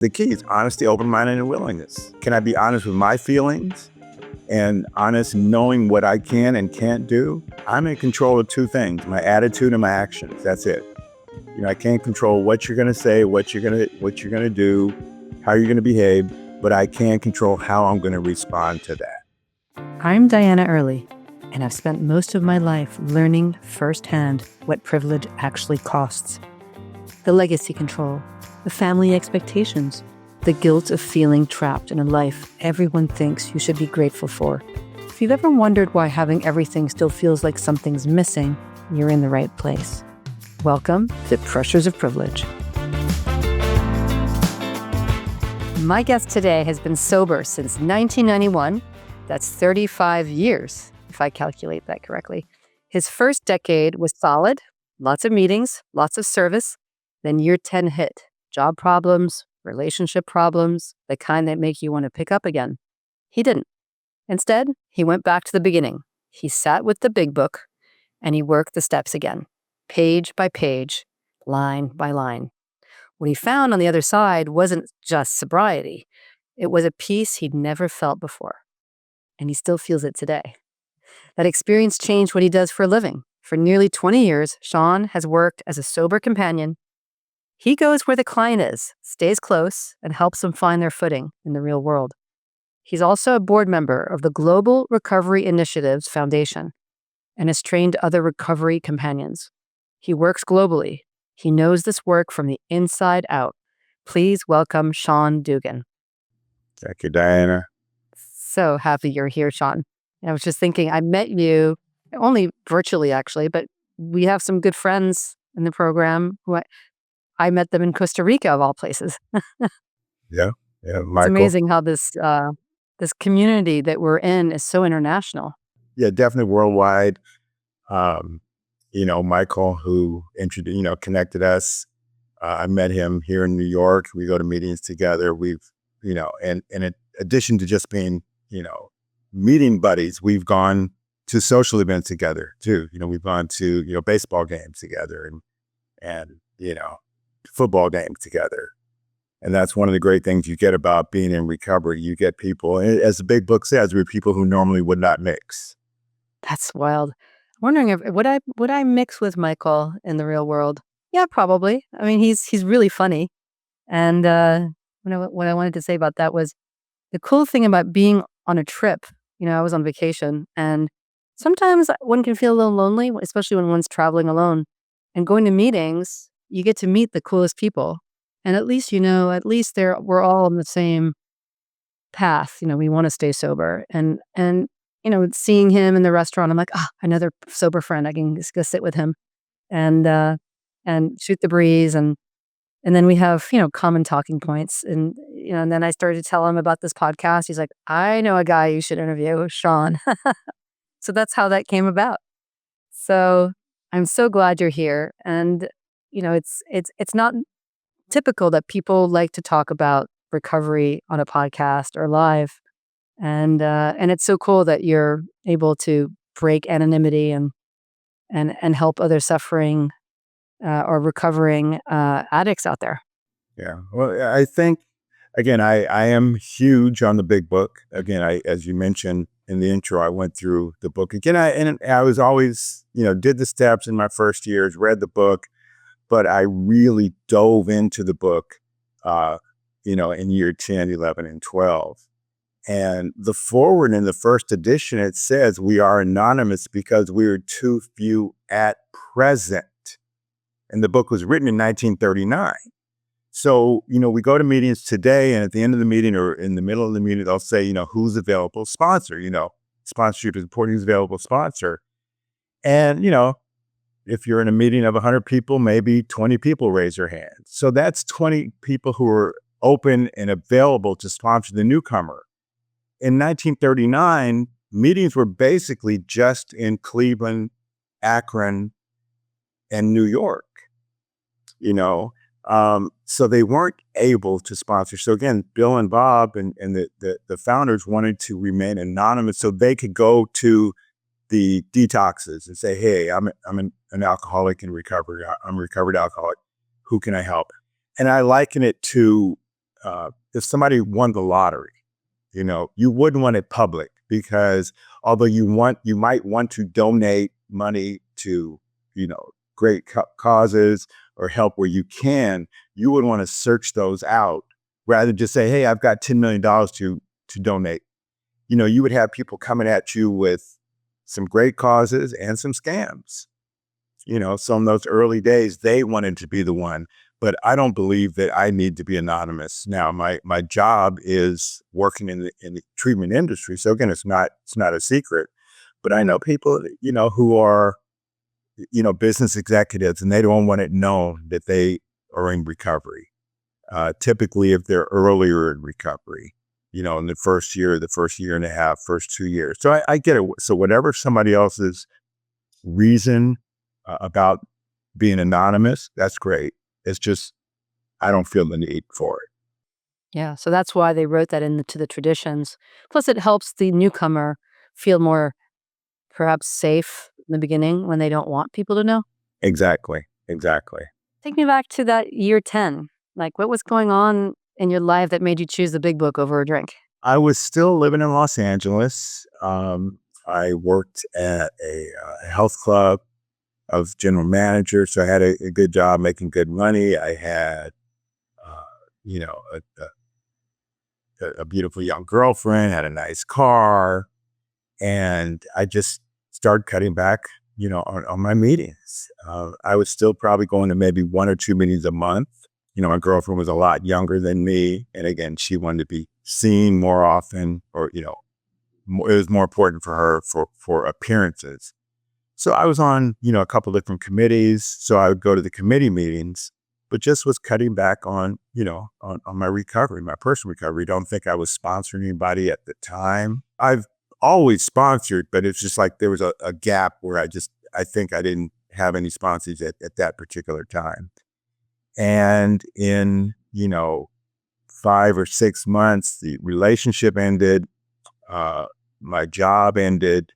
The key is honesty, open-minded, and willingness. Can I be honest with my feelings and honest knowing what I can and can't do? I'm in control of two things, my attitude and my actions. That's it. I can't control what you're going to say, what you're going to do, how you're going to behave, but I can control how I'm going to respond to that. I'm Diana Oehrli, and I've spent most of my life learning firsthand what privilege actually costs. The legacy control, the family expectations, the guilt of feeling trapped in a life everyone thinks you should be grateful for. If you've ever wondered why having everything still feels like something's missing, you're in the right place. Welcome to Pressures of Privilege. My guest today has been sober since 1991. That's 35 years, if I calculate that correctly. His first decade was solid, lots of meetings, lots of service. Then year 10 hit. Job problems, relationship problems, the kind that make you want to pick up again. He didn't. Instead, he went back to the beginning. He sat with the big book and he worked the steps again, page by page, line by line. What he found on the other side wasn't just sobriety. It was a peace he'd never felt before. And he still feels it today. That experience changed what he does for a living. For nearly 20 years, Sean has worked as a sober companion. He goes where the client is, stays close, and helps them find their footing in the real world. He's also a board member of the Global Recovery Initiatives Foundation and has trained other recovery companions. He works globally. He knows this work from the inside out. Please welcome Sean Dugan. Thank you, Diana. So happy you're here, Sean. I was just thinking, I met you only virtually, actually, but we have some good friends in the program who I met them in Costa Rica, of all places. Yeah, Michael. It's amazing how this community that we're in is so international. Yeah, definitely worldwide. Michael, who connected us. I met him here in New York. We go to meetings together. We've, and in addition to just being, meeting buddies, we've gone to social events together too. We've gone to, baseball games together and football games together. And that's one of the great things you get about being in recovery. You get people, as the big book says, we're people who normally would not mix. That's wild. I'm wondering if would I mix with Michael in the real world? Yeah, probably. I mean, he's really funny. And what I wanted to say about that was the cool thing about being on a trip. I was on vacation, and sometimes one can feel a little lonely, especially when one's traveling alone. And going to meetings, you get to meet the coolest people. And at least we're all on the same path. We want to stay sober. And seeing him in the restaurant, I'm like, another sober friend. I can just go sit with him and shoot the breeze. And then we have, common talking points. And then I started to tell him about this podcast. He's like, I know a guy you should interview, Sean. So that's how that came about. So I'm so glad you're here. And, it's not typical that people like to talk about recovery on a podcast or live. And it's so cool that you're able to break anonymity and help other suffering or recovering addicts out there. Yeah. Well, I think, again, I am huge on the big book. Again, as you mentioned in the intro, I went through the book again. I was always, did the steps in my first years, read the book, but I really dove into the book, in year 10, 11, and 12. And the foreword in the first edition, it says we are anonymous because we are too few at present. And the book was written in 1939. So, we go to meetings today, and at the end of the meeting or in the middle of the meeting, they'll say, who's available sponsor, sponsorship is important, who's available sponsor. And, if you're in a meeting of 100 people, maybe 20 people raise their hands. So that's 20 people who are open and available to sponsor the newcomer. In 1939, meetings were basically just in Cleveland, Akron, and New York, so they weren't able to sponsor. So again, Bill and Bob and the founders wanted to remain anonymous so they could go to the detoxes and say, hey, I'm an alcoholic in recovery. I'm a recovered alcoholic. Who can I help? And I liken it to if somebody won the lottery, you wouldn't want it public because although you might want to donate money to, great causes or help where you can, you would want to search those out rather than just say, "Hey, I've got $10 million to donate." You would have people coming at you with some great causes and some scams. So in those early days, they wanted to be the one, but I don't believe that I need to be anonymous. Now, my job is working in the treatment industry, so again, it's not a secret. But I know people, who are, business executives, and they don't want it known that they are in recovery. Typically, if they're earlier in recovery, in the first year and a half, first 2 years. So I get it. So whatever somebody else's reason about being anonymous, that's great. It's just, I don't feel the need for it. Yeah, so that's why they wrote that into the traditions. Plus, it helps the newcomer feel more perhaps safe in the beginning when they don't want people to know. Exactly. Exactly. Take me back to that year 10. Like, what was going on in your life that made you choose the big book over a drink? I was still living in Los Angeles. I worked at a health club. I was general manager, so I had a good job making good money. I had, uh, you know, a beautiful young girlfriend, had a nice car, and I just started cutting back, on my meetings. I was still probably going to maybe 1 or 2 meetings a month. My girlfriend was a lot younger than me, and again, she wanted to be seen more often, or it was more important for her for appearances. So I was on, a couple different committees. So I would go to the committee meetings, but just was cutting back on, on my recovery, my personal recovery. Don't think I was sponsoring anybody at the time. I've always sponsored, but it's just like there was a gap where I think I didn't have any sponsors at that particular time. And in, 5 or 6 months, the relationship ended, my job ended,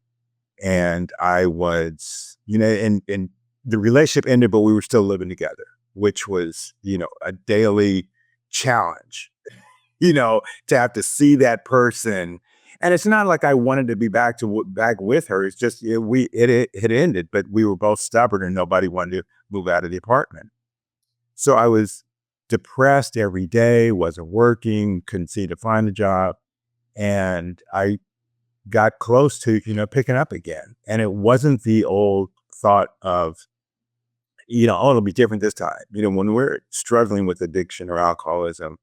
and I was, and the relationship ended, but we were still living together, which was, a daily challenge, to have to see that person. And it's not like I wanted to be back with her. It's just, it had ended, but we were both stubborn and nobody wanted to move out of the apartment. So I was depressed every day, wasn't working, couldn't seem to find a job. And I got close to, picking up again. And it wasn't the old thought of, oh, it'll be different this time. When we're struggling with addiction or alcoholism,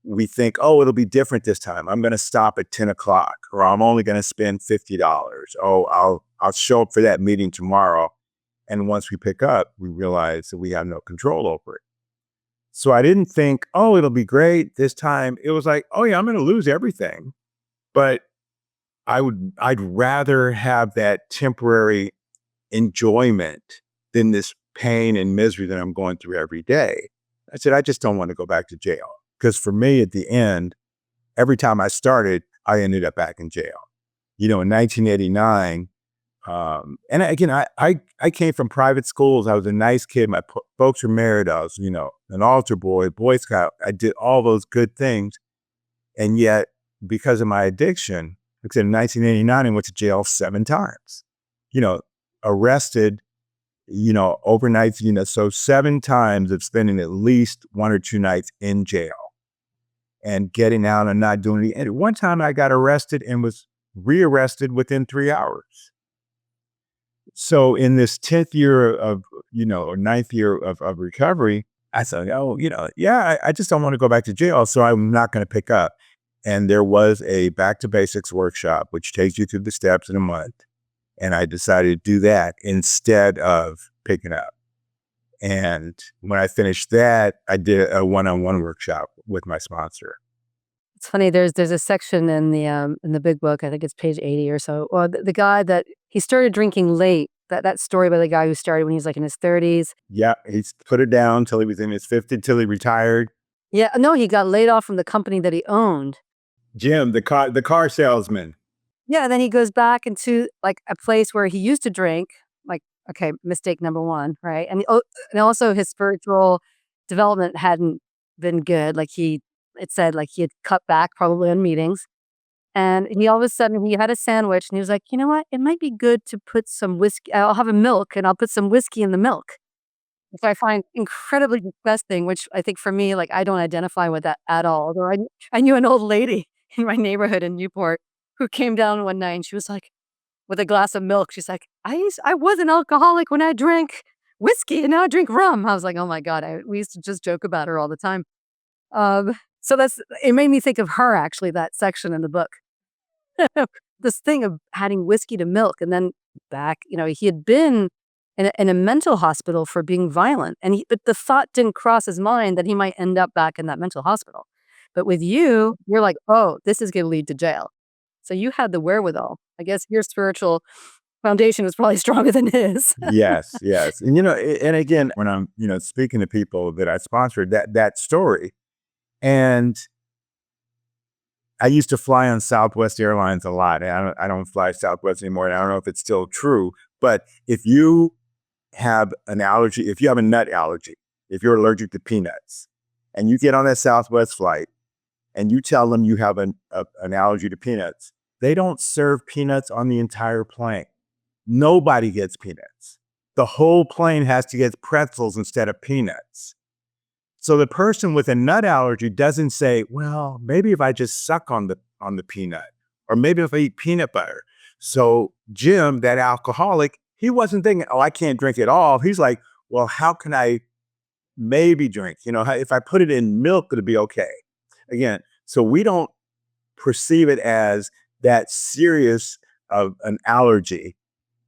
we think, oh, it'll be different this time. I'm going to stop at 10 o'clock, or I'm only going to spend $50. Oh, I'll show up for that meeting tomorrow. And once we pick up, we realize that we have no control over it. So I didn't think, oh, it'll be great this time. It was like, oh yeah, I'm going to lose everything. But I'd rather have that temporary enjoyment than this pain and misery that I'm going through every day. I said, I just don't want to go back to jail. Because for me, at the end, every time I started, I ended up back in jail. In 1989, and again, I came from private schools. I was a nice kid. My folks were married. I was, an altar boy, Boy Scout. I did all those good things. And yet, because of my addiction, like I said, in 1989, I went to jail 7 times, arrested, overnight, so 7 times of spending at least 1 or 2 nights in jail and getting out and not doing anything. And one time I got arrested and was rearrested within 3 hours. So in this 10th year of, or 9th year of recovery, I thought, oh, yeah, I just don't want to go back to jail. So I'm not going to pick up. And there was a back to basics workshop, which takes you through the steps in a month. And I decided to do that instead of picking up. And when I finished that, I did a one-on-one workshop with my sponsor. It's funny. There's a section in the big book. I think it's page 80 or so. Well, the guy that he started drinking late. That story by the guy who started when he was like in his 30s. Yeah, he's put it down till he was in his 50s, till he retired. Yeah, no, he got laid off from the company that he owned. Jim, the car salesman. Yeah, then he goes back into like a place where he used to drink. Like, okay, mistake number one, right? And also his spiritual development hadn't been good. Like he it said like he had cut back probably on meetings. And he all of a sudden he had a sandwich and he was like, you know what? It might be good to put some whiskey. I'll have a milk and I'll put some whiskey in the milk, which I find incredibly disgusting, which I think for me, like, I don't identify with that at all. Although I knew an old lady in my neighborhood in Newport who came down one night and she was like, with a glass of milk, she's like, I was an alcoholic when I drank whiskey and now I drink rum. I was like, oh my God. We used to just joke about her all the time. So it made me think of her actually, that section in the book. This thing of adding whiskey to milk and then back, he had been in a mental hospital for being violent. But the thought didn't cross his mind that he might end up back in that mental hospital. But with you, you're like, oh, this is going to lead to jail. So you had the wherewithal. I guess your spiritual foundation was probably stronger than his. Yes, yes. And and again, when I'm, speaking to people that I sponsored, that story, and I used to fly on Southwest Airlines a lot. And I don't fly Southwest anymore. And I don't know if it's still true, but if you have an allergy, if you have a nut allergy, if you're allergic to peanuts, and you get on that Southwest flight and you tell them you have an allergy to peanuts, they don't serve peanuts on the entire plane. Nobody gets peanuts. The whole plane has to get pretzels instead of peanuts. So the person with a nut allergy doesn't say, well, maybe if I just suck on the peanut, or maybe if I eat peanut butter. So Jim, that alcoholic, he wasn't thinking, oh, I can't drink it all. He's like, well, how can I maybe drink? If I put it in milk, it'll be okay. Again, so we don't perceive it as that serious of an allergy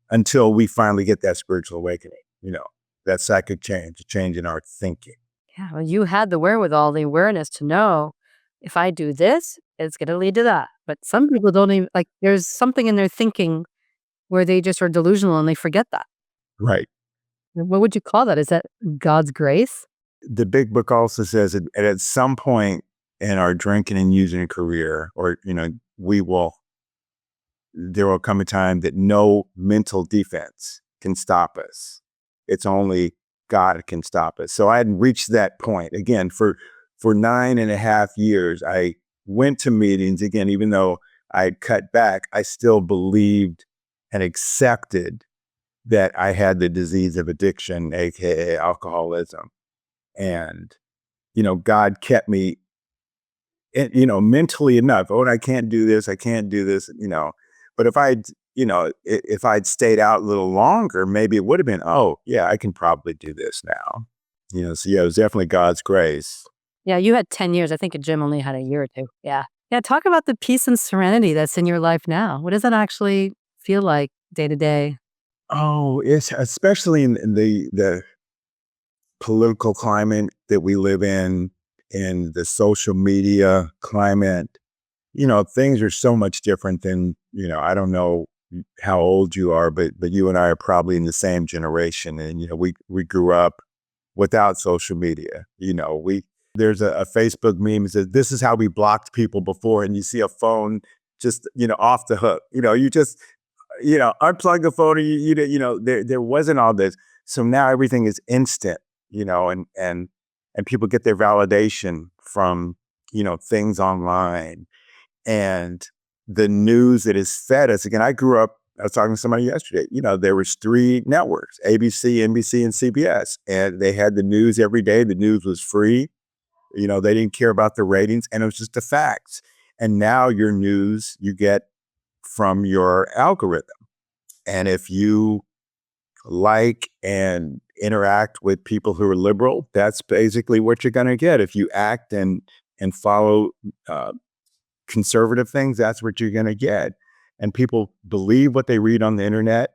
until we finally get that spiritual awakening, that psychic change, a change in our thinking. Yeah, well, you had the wherewithal, the awareness to know if I do this, it's going to lead to that. But some people don't even like, there's something in their thinking where they just are delusional and they forget that. Right. What would you call that? Is that God's grace? The big book also says that at some point in our drinking and using career, or, there will come a time that no mental defense can stop us. It's only God can stop us. So I had reached that point again for 9.5 years. I went to meetings again, even though I had cut back, I still believed and accepted that I had the disease of addiction, AKA alcoholism. And, God kept me, mentally enough. Oh, I can't do this. I can't do this, But if I'd stayed out a little longer, maybe it would have been, oh, yeah, I can probably do this now. So yeah, it was definitely God's grace. Yeah, you had 10 years. I think a Jim only had a year or two. Yeah. Yeah. Talk about the peace and serenity that's in your life now. What does that actually feel like day to day? Oh, it's especially in the political climate that we live in the social media climate. Things are so much different than, I don't know how old you are, but you and I are probably in the same generation. And, we grew up without social media. There's a Facebook meme that says, this is how we blocked people before. And you see a phone just, off the hook. You just, unplug the phone. There wasn't all this. So now everything is instant, and people get their validation from, things online. And the news that is fed us. Again, I was talking to somebody yesterday, there was 3 networks, ABC, NBC, and CBS, and they had the news every day. The news was free. They didn't care about the ratings, and it was just the facts. And now your news you get from your algorithm. And if you like and interact with people who are liberal, that's basically what you're going to get. If you act and follow conservative things, that's what you're going to get. And people believe what they read on the internet,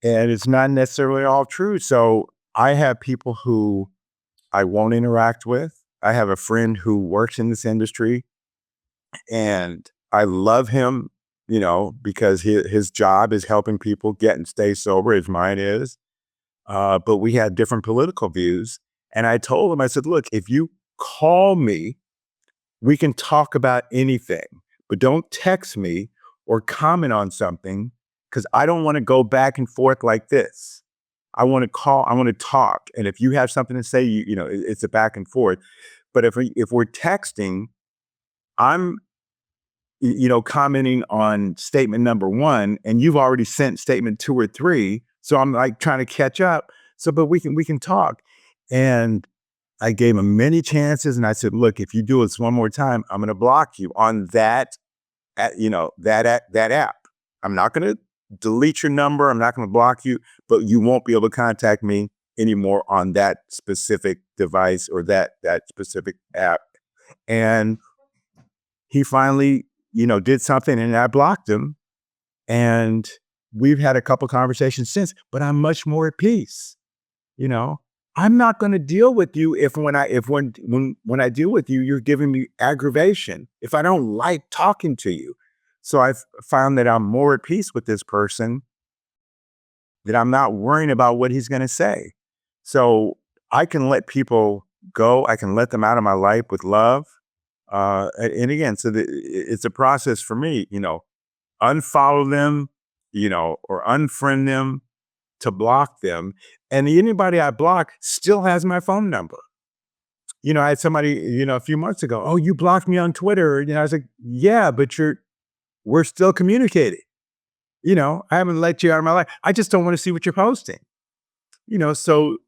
and it's not necessarily all true. So I have people who I won't interact with. I have a friend who works in this industry, and I love him, because his job is helping people get and stay sober, as mine is. But we had different political views. And I told him, I said, look, if you call me, we can talk about anything, but don't text me or comment on something, because I don't want to go back and forth like this. I want to talk. And if you have something to say, it's a back and forth. But if we're texting, I'm commenting on statement number one, and you've already sent statement two or three. So I'm like trying to catch up. So, but we can talk. And I gave him many chances, and I said, look, if you do this one more time, I'm going to block you on that, that app. I'm not going to delete your number. I'm not going to block you, but you won't be able to contact me anymore on that specific device or that specific app. And he finally, did something, and I blocked him. And we've had a couple conversations since, but I'm much more at peace. You know, I'm not going to deal with you when I deal with you, you're giving me aggravation. If I don't like talking to you. So I've found that I'm more at peace with this person, that I'm not worrying about what he's going to say. So I can let people go. I can let them out of my life with love. And again, so it's a process for me, unfollow them, or unfriend them, to block them. And anybody I block still has my phone number. I had somebody, a few months ago, oh, you blocked me on Twitter. I was like, yeah, but we're still communicating. I haven't let you out of my life. I just don't want to see what you're posting. So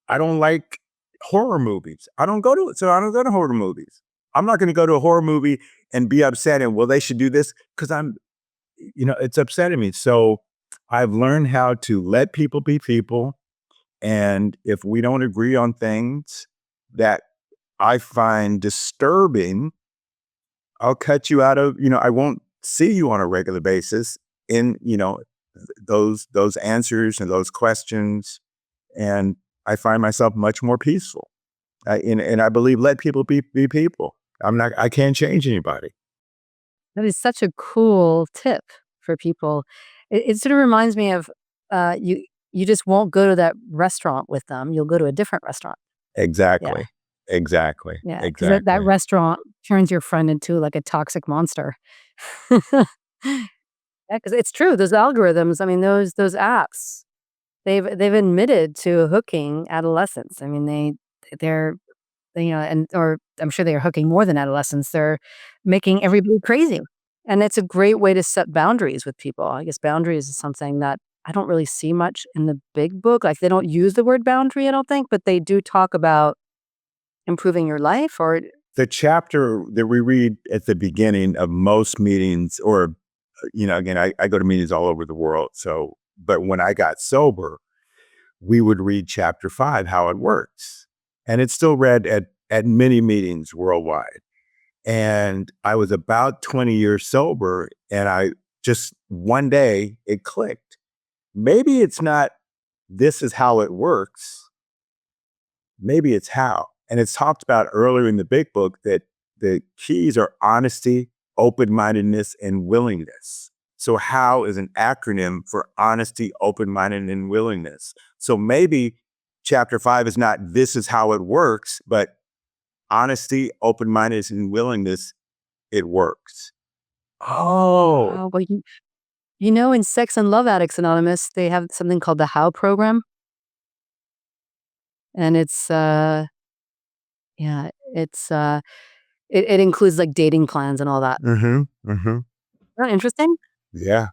I don't like horror movies. I don't go to horror movies. I'm not going to go to a horror movie and be upset and, well, they should do this, because it's upsetting me. So I've learned how to let people be people. And if we don't agree on things that I find disturbing, I'll cut you out of, I won't see you on a regular basis in, those answers and those questions. And I find myself much more peaceful. And I believe, let people be people. I can't change anybody. That is such a cool tip for people. It sort of reminds me of you just won't go to that restaurant with them. You'll go to a different restaurant. Yeah. Exactly. Exactly. Yeah, because that Exactly. restaurant turns your friend into like a toxic monster. Yeah, because it's true. Those algorithms, I mean, those apps, they've admitted to hooking adolescents. I mean, they're and or I'm sure they are hooking more than adolescents. They're making everybody crazy, and it's a great way to set boundaries with people. I guess boundaries is something that I don't really see much in the big book. Like, they don't use the word boundary, I don't think, but they do talk about improving your life or The chapter that we read at the beginning of most meetings, or, again, I go to meetings all over the world. So, but when I got sober, we would read chapter 5, how it works. And it's still read at many meetings worldwide. And I was about 20 years sober, and I just one day it clicked. Maybe it's not, this is how it works. Maybe it's how. And it's talked about earlier in the big book that the keys are honesty, open-mindedness, and willingness. So how is an acronym for honesty, open-minded, and willingness. So maybe chapter 5 is not, this is how it works, but honesty, open-mindedness, and willingness, it works. Oh, well, in Sex and Love Addicts Anonymous, they have something called the How program, and yeah, it includes like dating plans and all that. mm-hmm, mm-hmm. Isn't that interesting? Yeah.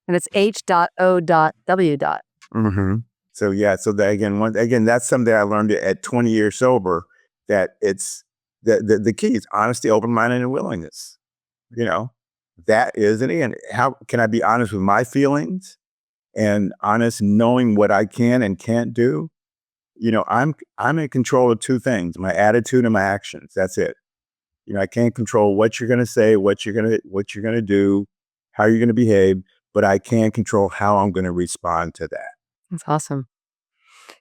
And it's H.O.W. Mm-hmm. So yeah, so that again, that's something I learned at 20 years sober, that it's the key is honesty, open-minded, and willingness. That is, and again, how can I be honest with my feelings and honest knowing what I can and can't do? I'm in control of two things: my attitude and my actions. That's it. I can't control what you're going to say, what you're going to do, how you're going to behave, but I can control how I'm going to respond to that. That's awesome.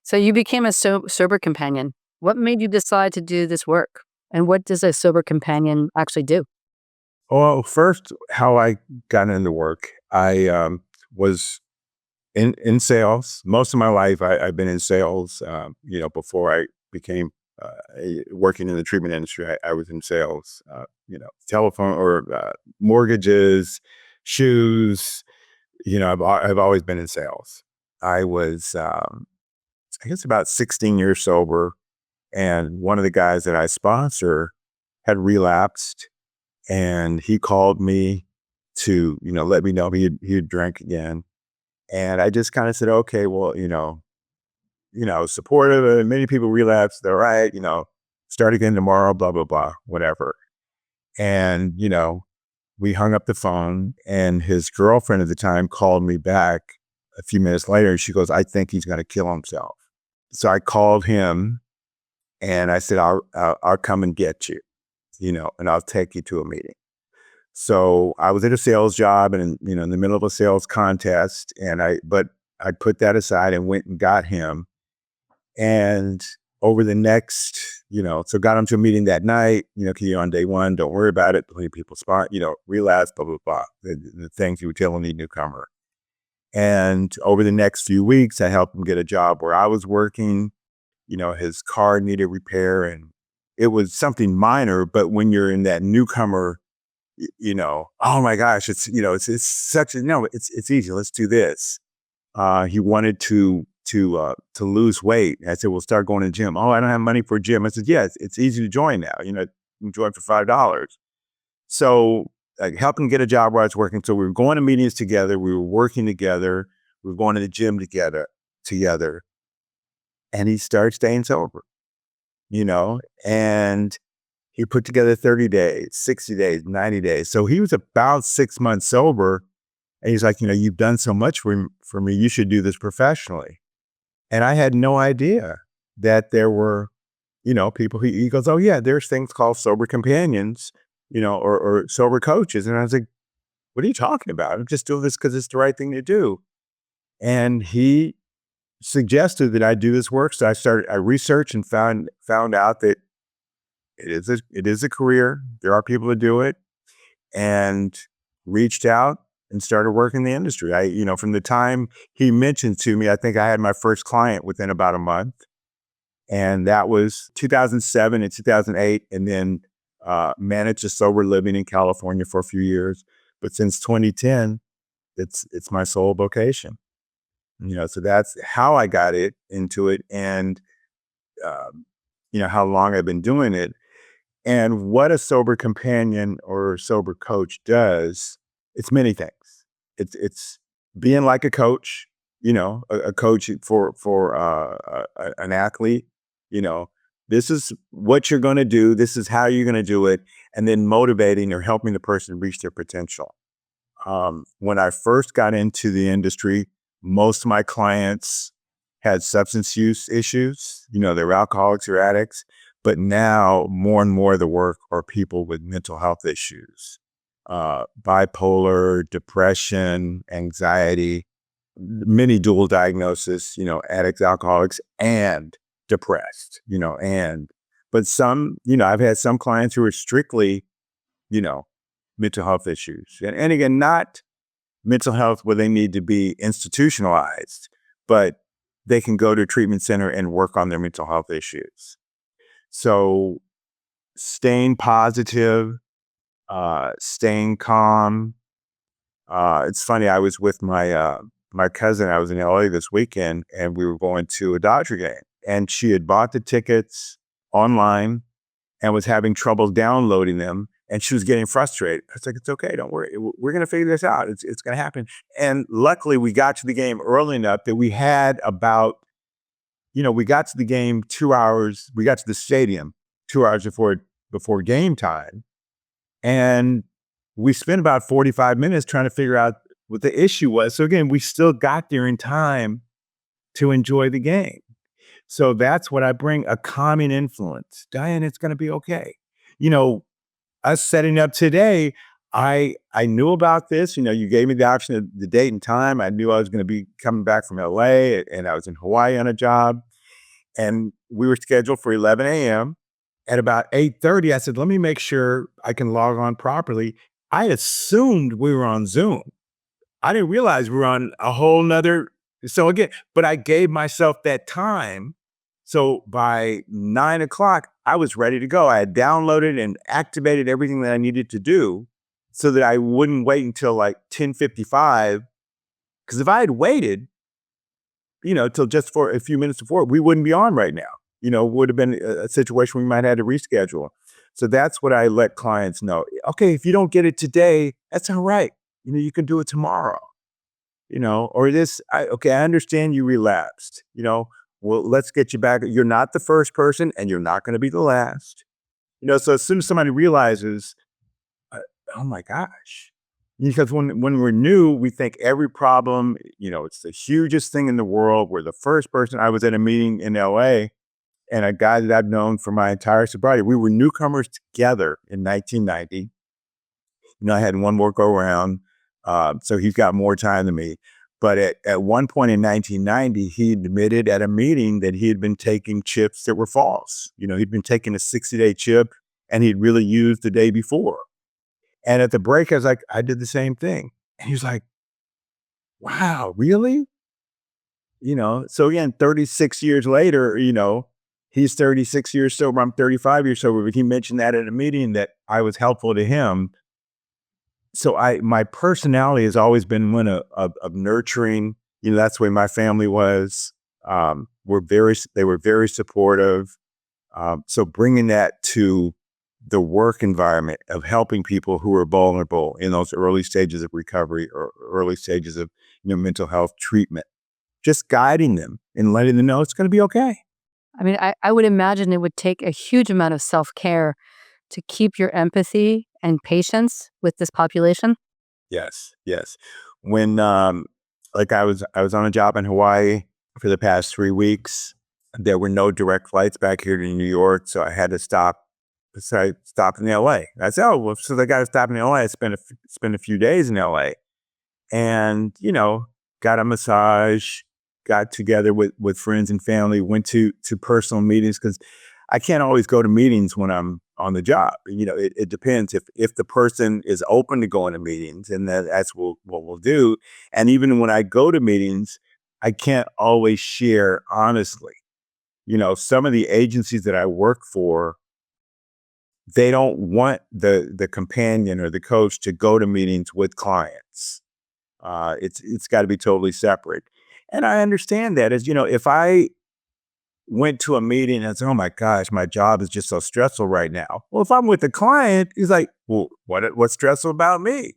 So you became a sober companion. What made you decide to do this work? And what does a sober companion actually do? Well, first, how I got into work, I was in sales. Most of my life, I've been in sales. Before I became working in the treatment industry, I was in sales. Telephone or mortgages, shoes. I've always been in sales. I was, I guess, about 16 years sober, And one of the guys that I sponsor had relapsed, and he called me to, let me know he'd drank again. And I just kind of said, okay, well, supportive. Many people relapse. They're right. Start again tomorrow. Blah blah blah. Whatever. And we hung up the phone, and his girlfriend at the time called me back a few minutes later, and she goes, "I think he's going to kill himself." So I called him, and I said, "I'll come and get you, and I'll take you to a meeting." So I was at a sales job and, in the middle of a sales contest, but I put that aside and went and got him. And over the next, so got him to a meeting that night, you're on day one, don't worry about it. Plenty of people spot, relapse, blah, blah, blah. The things you would tell any newcomer. And over the next few weeks, I helped him get a job where I was working. His car needed repair, and it was something minor, but when you're in that newcomer, oh my gosh, it's such a, no, it's easy. Let's do this. He wanted to lose weight. I said, "We'll start going to the gym." "Oh, I don't have money for a gym." I said, "Yeah, it's easy to join now. You can join for $5. So help him get a job where I was working. So we were going to meetings together. We were working together. We were going to the gym together. And he started staying sober, and he put together 30 days, 60 days, 90 days. So he was about 6 months sober. And he's like, "You've done so much for me. You should do this professionally." And I had no idea that there were, people. He goes, "Oh yeah, there's things called sober companions, or sober coaches." And I was like, "What are you talking about? I'm just doing this because it's the right thing to do." And he suggested that I do this work. So I researched and found out that it is a career. There are people that do it, and reached out and started working in the industry. From the time he mentioned to me, I think I had my first client within about a month. And that was 2007 and 2008. And then managed a sober living in California for a few years. But since 2010, it's my sole vocation. So that's how I got into it, and how long I've been doing it. And what a sober companion or sober coach does, it's many things. It's being like a coach, a coach for an athlete. This is what you're going to do. This is how you're going to do it, and then motivating or helping the person reach their potential. When I first got into the industry, most of my clients had substance use issues. They were alcoholics or addicts. But now more and more of the work are people with mental health issues, bipolar, depression, anxiety, many dual diagnosis, addicts, alcoholics, and depressed, but some, I've had some clients who are strictly, mental health issues. And again, not mental health where they need to be institutionalized, but they can go to a treatment center and work on their mental health issues. So staying positive, staying calm. It's funny, I was with my cousin. I was in LA this weekend, and we were going to a Dodger game. And she had bought the tickets online and was having trouble downloading them. And she was getting frustrated. I was like, "It's okay, don't worry. We're going to figure this out. It's going to happen." And luckily, we got to the game early enough that we had about, we got to the game 2 hours. We got to the stadium 2 hours before game time. And we spent about 45 minutes trying to figure out what the issue was. So again, we still got there in time to enjoy the game. So that's what I bring, a calming influence. "Diane, it's going to be okay." Us setting up today, I knew about this. You gave me the option of the date and time. I knew I was going to be coming back from LA, and I was in Hawaii on a job. And we were scheduled for 11 a.m. At about 8:30, I said, "Let me make sure I can log on properly." I assumed we were on Zoom. I didn't realize we were on a whole nother. So again, but I gave myself that time. So by 9 o'clock, I was ready to go. I had downloaded and activated everything that I needed to do so that I wouldn't wait until like 10:55. Because if I had waited, till just for a few minutes before, we wouldn't be on right now. would have been a situation we might have had to reschedule. So that's what I let clients know. Okay, if you don't get it today, that's all right. You can do it tomorrow. Or this. Okay, I understand you relapsed. Well, let's get you back. You're not the first person, and you're not going to be the last. So as soon as somebody realizes, uh, oh my gosh, because when we're new, we think every problem, it's the hugest thing in the world. We're the first person. I was at a meeting in L.A. and a guy that I've known for my entire sobriety. We were newcomers together in 1990. I had one more go around, so he's got more time than me. But at one point in 1990, he admitted at a meeting that he had been taking chips that were false. He'd been taking a 60-day chip and he'd really used the day before. And at the break, I was like, I did the same thing. And he was like, wow, really? So again, 36 years later, he's 36 years sober. I'm 35 years sober. But he mentioned that at a meeting that I was helpful to him. So my personality has always been one of nurturing. That's the way my family was. They were very supportive. So bringing that to the work environment of helping people who are vulnerable in those early stages of recovery or early stages of mental health treatment, just guiding them and letting them know it's going to be okay. I mean, I would imagine it would take a huge amount of self-care to keep your empathy and patience with this population. Yes, yes. When like I was on a job in Hawaii for the past 3 weeks. There were no direct flights back here to New York, so I had to stop. So I stopped in L.A. I said, "Oh, well, so I got to stop in L.A. I spent a few days in L.A. and got a massage, got together with friends and family, went to personal meetings because I can't always go to meetings when I'm on the job. It depends if the person is open to going to meetings, and that's what we'll do. And even when I go to meetings, I can't always share honestly. Some of the agencies that I work for, they don't want the companion or the coach to go to meetings with clients. It's got to be totally separate. And I understand that as if I went to a meeting and said, "Oh my gosh, my job is just so stressful right now." Well, if I'm with the client, he's like, "Well, what's stressful about me?"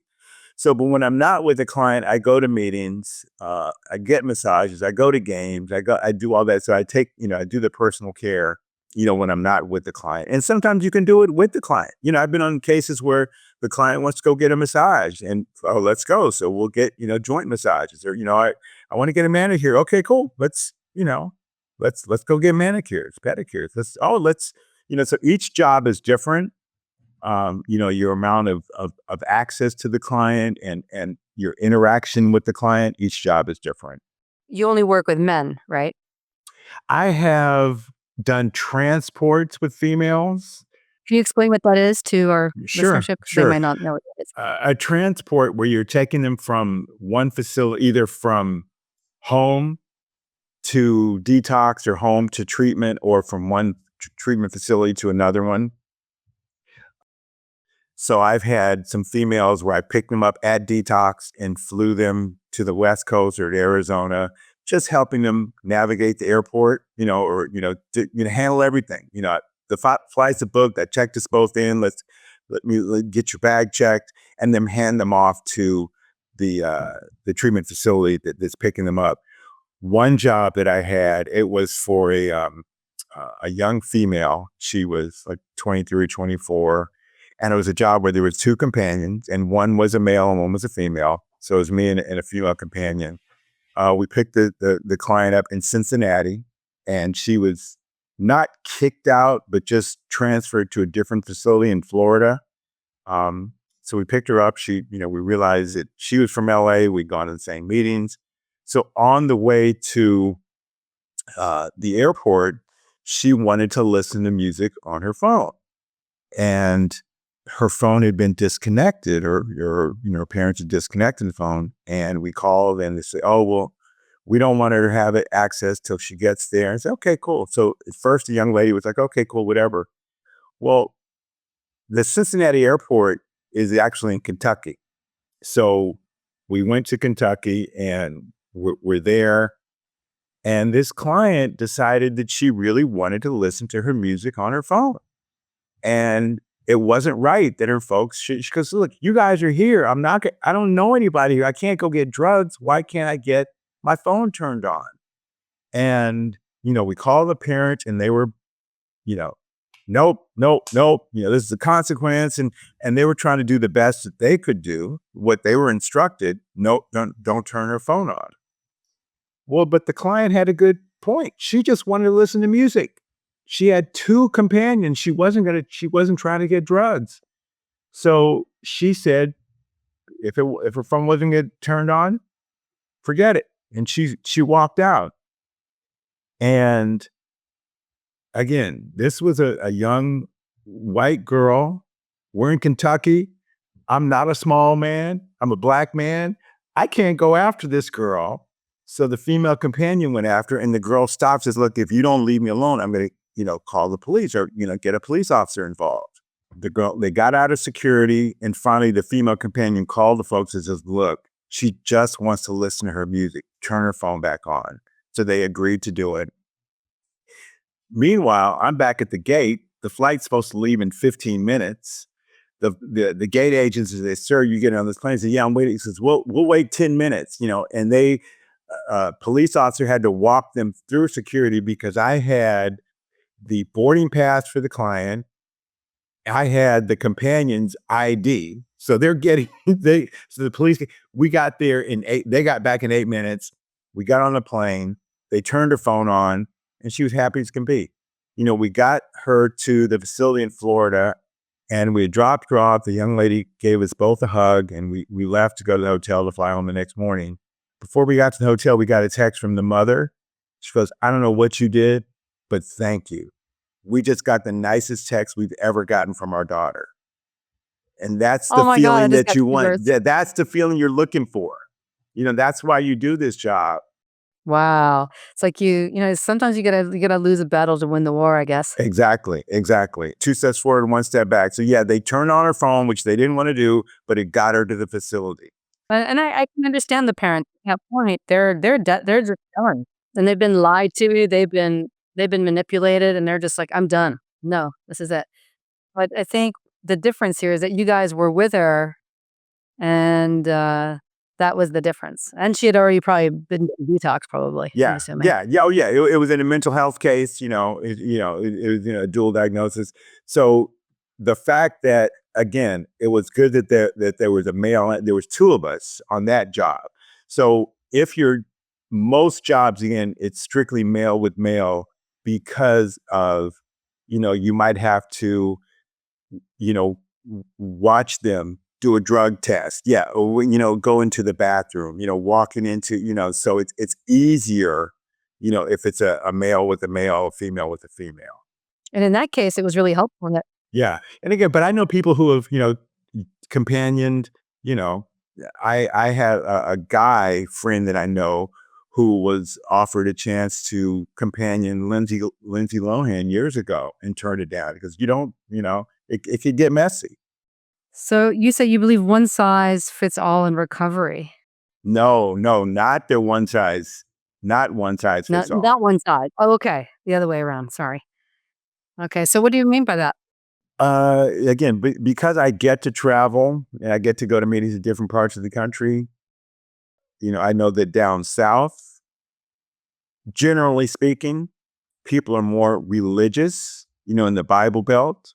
So, but when I'm not with a client, I go to meetings, I get massages, I go to games, I do all that. So I do the personal care, when I'm not with the client. And sometimes you can do it with the client. I've been on cases where the client wants to go get a massage and, oh, let's go. So we'll get, joint massages or, I want to get a manicure. Okay, cool. Let's go get manicures, pedicures. So each job is different. Your amount of access to the client and your interaction with the client, each job is different. You only work with men, right? I have done transports with females. Can you explain what that is to our Sure, listenership? Because they sure. might not know what it is. A transport where you're taking them from one facility, either from home to detox or home to treatment, or from one treatment facility to another one. So I've had some females where I picked them up at detox and flew them to the West Coast or to Arizona, just helping them navigate the airport, or handle everything. The flights are booked. I checked us both in. Let get your bag checked, and then hand them off to the treatment facility that's picking them up. One job that I had, it was for a young female. She was like 23, 24. And it was a job where there was two companions, and one was a male and one was a female. So it was me and a female companion. We picked the client up in Cincinnati, and she was not kicked out, but just transferred to a different facility in Florida. So we picked her up. We realized that she was from LA. We'd gone to the same meetings. So on the way to the airport, she wanted to listen to music on her phone. And her phone had been disconnected, or her parents had disconnected the phone. And we called and they said, "Oh, well, we don't want her to have it access till she gets there." And I said, "Okay, cool." So at first the young lady was like, "Okay, cool, whatever." Well, the Cincinnati airport is actually in Kentucky. So we went to Kentucky and we're there. And this client decided that she really wanted to listen to her music on her phone. And it wasn't right that her folks should, because look, you guys are here. I don't know anybody here. I can't go get drugs. Why can't I get my phone turned on? And, we called the parent and they were, you know, nope, nope, nope. This is the consequence. And they were trying to do the best that they could do, what they were instructed. Nope, don't turn her phone on. Well, but the client had a good point. She just wanted to listen to music. She had two companions. She wasn't trying to get drugs. So she said, if her phone wasn't get turned on, forget it. And she walked out. And again, this was a young white girl. We're in Kentucky. I'm not a small man. I'm a black man. I can't go after this girl. So the female companion went after her, and the girl stops and says, look, if you don't leave me alone, I'm going to, call the police or, get a police officer involved. They got out of security, and finally the female companion called the folks and says, look, she just wants to listen to her music. Turn her phone back on. So they agreed to do it. Meanwhile, I'm back at the gate. The flight's supposed to leave in 15 minutes. The gate agents say, sir, you get on this plane? I said, yeah, I'm waiting. He says, we'll wait 10 minutes, and they, police officer had to walk them through security because I had the boarding pass for the client. I had the companion's ID. So they're getting, so the police, we got there they got back in 8 minutes. We got on the plane. They turned her phone on and she was happy as can be. We got her to the facility in Florida and we dropped her off. The young lady gave us both a hug and we left to go to the hotel to fly home the next morning. Before we got to the hotel, we got a text from the mother. She goes, I don't know what you did, but thank you. We just got the nicest text we've ever gotten from our daughter. And that's Oh the my God, I feeling just that got you want. shivers. That's the feeling you're looking for. That's why you do this job. Wow. It's like sometimes you gotta lose a battle to win the war, I guess. Exactly. 2 steps forward and 1 step back. So yeah, they turned on her phone, which they didn't want to do, but it got her to the facility. And I can understand the parents at that point. They're just done, and they've been lied to. They've been manipulated, and they're just like, I'm done. No, this is it. But I think the difference here is that you guys were with her, and that was the difference. And she had already probably been detox, probably. I'm Yeah, assuming. yeah, yeah. Oh, yeah. It was in a mental health case. It was a dual diagnosis. So the fact that again, it was good that there was a male. There was two of us on that job. So if you're most jobs again, it's strictly male with male because of you might have to watch them do a drug test. Yeah. Or, go into the bathroom, walking into, so it's easier, if it's a male with a male, a female with a female. And in that case, it was really helpful that Yeah. And again, but I know people who have, companioned, you know, I had a guy friend that I know who was offered a chance to companion Lindsay Lohan years ago and turned it down because you don't, it could get messy. So you say you believe one size fits all in recovery. No, no, not the one size, not one size Not fits all. not one side. Oh, okay. The other way around. Sorry. Okay. So what do you mean by that? Again, because I get to travel and I get to go to meetings in different parts of the country, I know that down south, generally speaking, people are more religious, in the Bible Belt.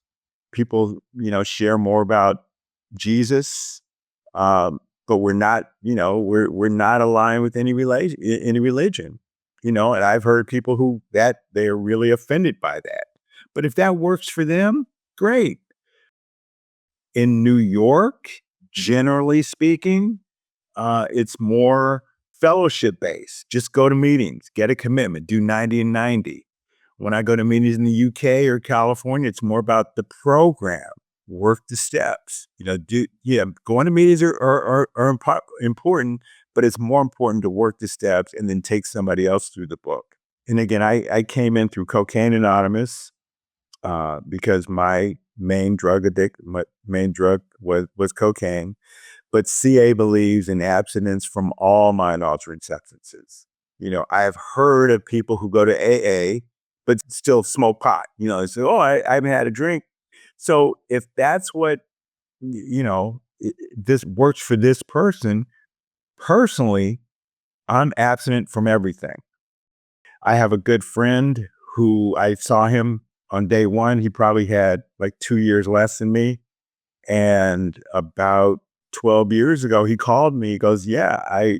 People, share more about Jesus. But we're not, we're not aligned with any religion. And I've heard people who that they're really offended by that. But if that works for them, great. In New York, generally speaking, it's more fellowship based. Just go to meetings, get a commitment, do 90 and 90. When I go to meetings in the UK or California, it's more about the program, work the steps. Going to meetings are important, but it's more important to work the steps and then take somebody else through the book. And again, I came in through Cocaine Anonymous because my main drug was cocaine. But CA believes in abstinence from all mind altering substances. I've heard of people who go to AA, but still smoke pot. They say, oh, I haven't had a drink. So if that's what, this works for this person, personally, I'm abstinent from everything. I have a good friend who I saw him on day one. He probably had like 2 years less than me. And about 12 years ago, he called me. He goes, yeah, I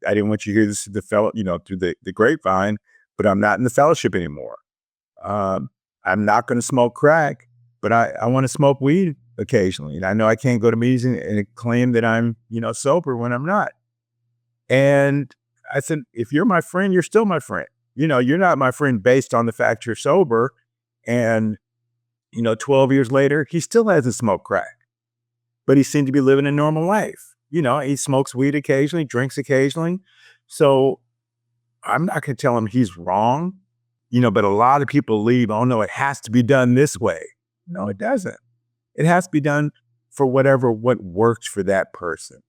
didn't want you to hear this through the through the grapevine, but I'm not in the fellowship anymore. I'm not going to smoke crack, but I want to smoke weed occasionally. And I know I can't go to meetings and claim that I'm, sober when I'm not. And I said, if you're my friend, you're still my friend. You're not my friend based on the fact you're sober. And, 12 years later, he still hasn't smoked crack, but he seemed to be living a normal life. He smokes weed occasionally, drinks occasionally. So I'm not going to tell him he's wrong, but a lot of people believe, oh no, it has to be done this way. No, it doesn't. It has to be done for what works for that person.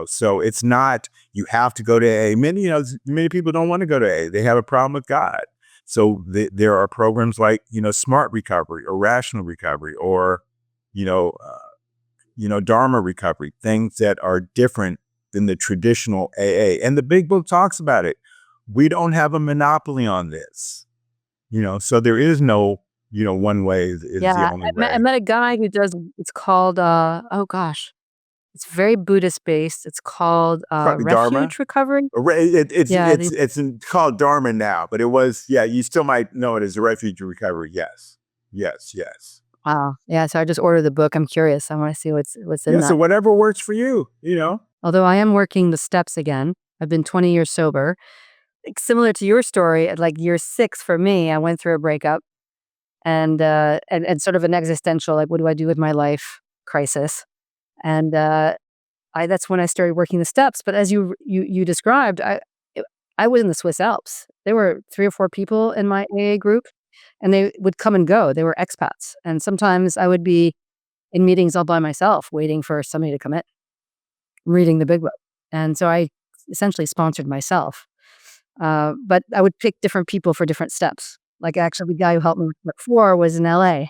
So it's not, you have to go to AA. Many people don't want to go to AA. They have a problem with God. So there are programs like, smart recovery or rational recovery or, Dharma recovery, things that are different than the traditional AA. And the big book talks about it. We don't have a monopoly on this, so there is no, one way is the Yeah, only I way. met a guy who does, it's called, oh gosh, it's very Buddhist based. It's called, Probably Dharma. refuge recovery. Yeah, these It's called Dharma now, but it was, yeah, you still might know it as a refuge recovery. Yes. Yes. Yes. wow. Yeah, so I just ordered the book. I'm curious. I wanna see what's in Yeah. So that. whatever works for you. Although I am working the steps again. I've been 20 years sober. Like, similar to your story, at, like, year 6 for me, I went through a breakup and sort of an existential, like, "What do I do with my life?" crisis. And, I that's when I started working the steps, but as you described, I was in the Swiss Alps. There were 3 or 4 people in my AA group, and they would come and go. They were expats, and sometimes I would be in meetings all by myself waiting for somebody to come in, reading the big book, and so I essentially sponsored myself. But I would pick different people for different steps. Like, actually, the guy who helped me with step 4 was in LA,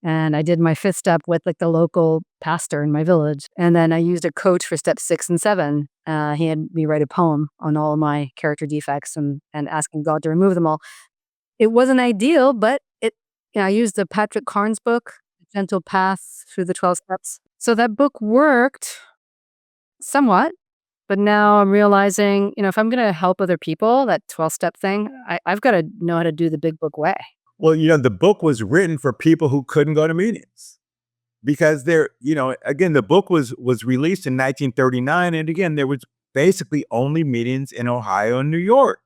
and I did my 5th step with, like, the local pastor in my village, and then I used a coach for step 6 and 7. He had me write a poem on all of my character defects and asking God to remove them all. It wasn't ideal, but I used the Patrick Carnes book, Gentle Path Through the 12 Steps. So that book worked somewhat, but now I'm realizing, if I'm gonna help other people, that 12-step thing, I've gotta know how to do the big book way. Well, the book was written for people who couldn't go to meetings because again, the book was released in 1939. And again, there was basically only meetings in Ohio and New York,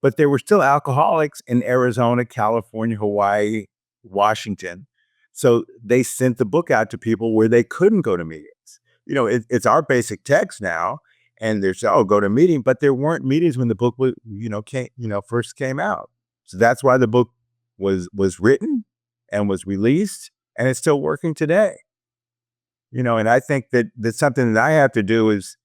but there were still alcoholics in Arizona, California, Hawaii, Washington. So they sent the book out to people where they couldn't go to meetings. It's our basic text now, and there's go to a meeting, but there weren't meetings when the book was first came out. So that's why the book was written and was released, and it's still working today. And I think that's something that I have to do is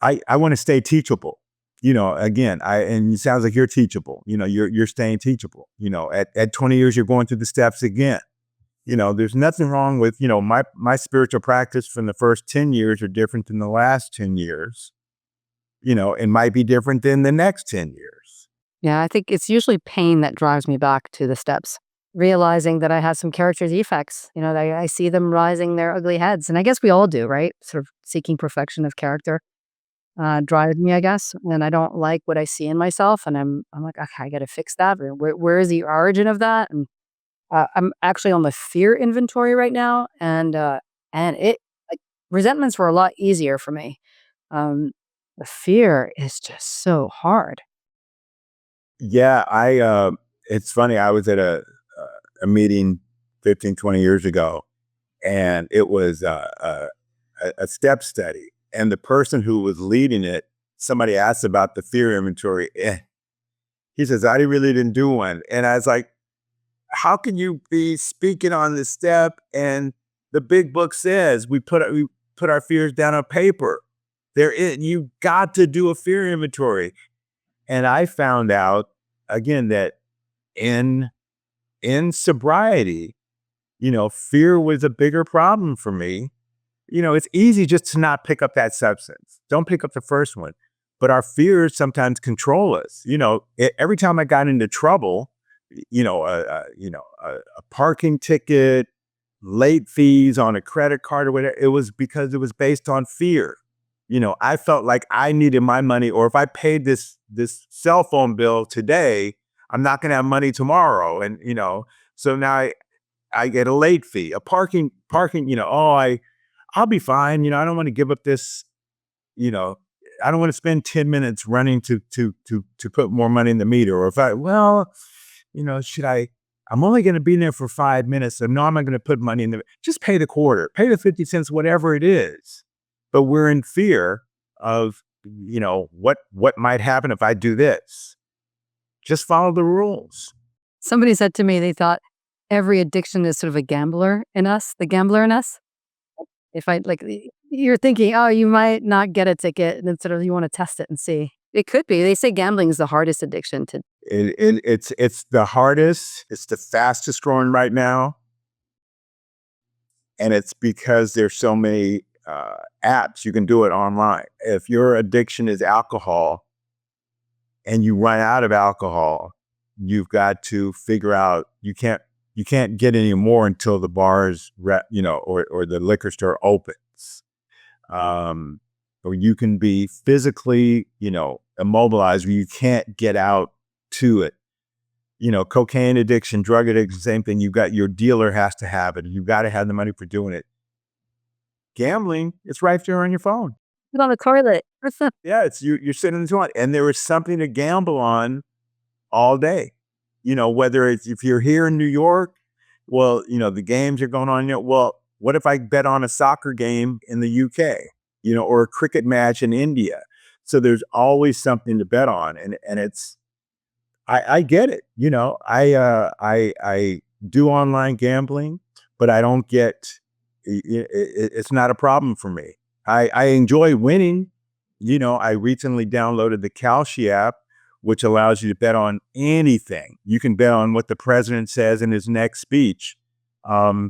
I want to stay teachable. Again, and it sounds like you're teachable. You're staying teachable. At 20 years, you're going through the steps again. There's nothing wrong with, my spiritual practice from the first 10 years are different than the last 10 years. It might be different than the next 10 years. Yeah, I think it's usually pain that drives me back to the steps. Realizing that I had some character defects, that I see them rising their ugly heads. And I guess we all do, right? Sort of seeking perfection of character drives me, I guess. And I don't like what I see in myself. And I'm like, okay, I got to fix that. Where is the origin of that? And I'm actually on the fear inventory right now. And it, like, resentments were a lot easier for me. The fear is just so hard. Yeah, it's funny. I was at a meeting 15, 20 years ago, and it was a step study. And the person who was leading it, somebody asked about the fear inventory. He says, I really didn't do one. And I was like, how can you be speaking on this step? And the big book says we put our fears down on paper. You got to do a fear inventory. And I found out again that in sobriety, fear was a bigger problem for me. It's easy just to not pick up that substance. Don't pick up the first one. But our fears sometimes control us. Every time I got into trouble, a parking ticket, late fees on a credit card or whatever, it was because it was based on fear. I felt like I needed my money, or if I paid this cell phone bill today, I'm not going to have money tomorrow. And so now I get a late fee, a parking. I'll be fine. I don't want to give up this. You know, I don't want to spend 10 minutes running to put more money in the meter. Or if should I? I'm only going to be there for 5 minutes, so no, I'm not going to put money in the. Just pay the quarter, pay the 50 cents, whatever it is. But we're in fear of what might happen if I do this. Just follow the rules. Somebody said to me they thought every addiction is sort of a gambler in us, the gambler in us. If I like, you're thinking, oh, you might not get a ticket, and then sort of you want to test it and see. It could be. They say gambling is the hardest addiction to. It's the hardest. It's the fastest growing right now, and it's because there's so many apps you can do it online. If your addiction is alcohol, and you run out of alcohol, you've got to figure out you can't get any more until the bars, or the liquor store opens. Or you can be physically, immobilized where you can't get out to it. Cocaine addiction, drug addiction, same thing. Your dealer has to have it. You've got to have the money for doing it. Gambling, it's right there on your phone. Put on the toilet. Yeah, it's you're sitting in the toilet, and there is something to gamble on all day. Whether it's if you're here in New York, well, the games are going on. Well, what if I bet on a soccer game in the UK, or a cricket match in India? So there's always something to bet on, and it's I get it. I do online gambling, but I don't get it's not a problem for me. I enjoy winning. I recently downloaded the Kalshi app, which allows you to bet on anything. You can bet on what the president says in his next speech. I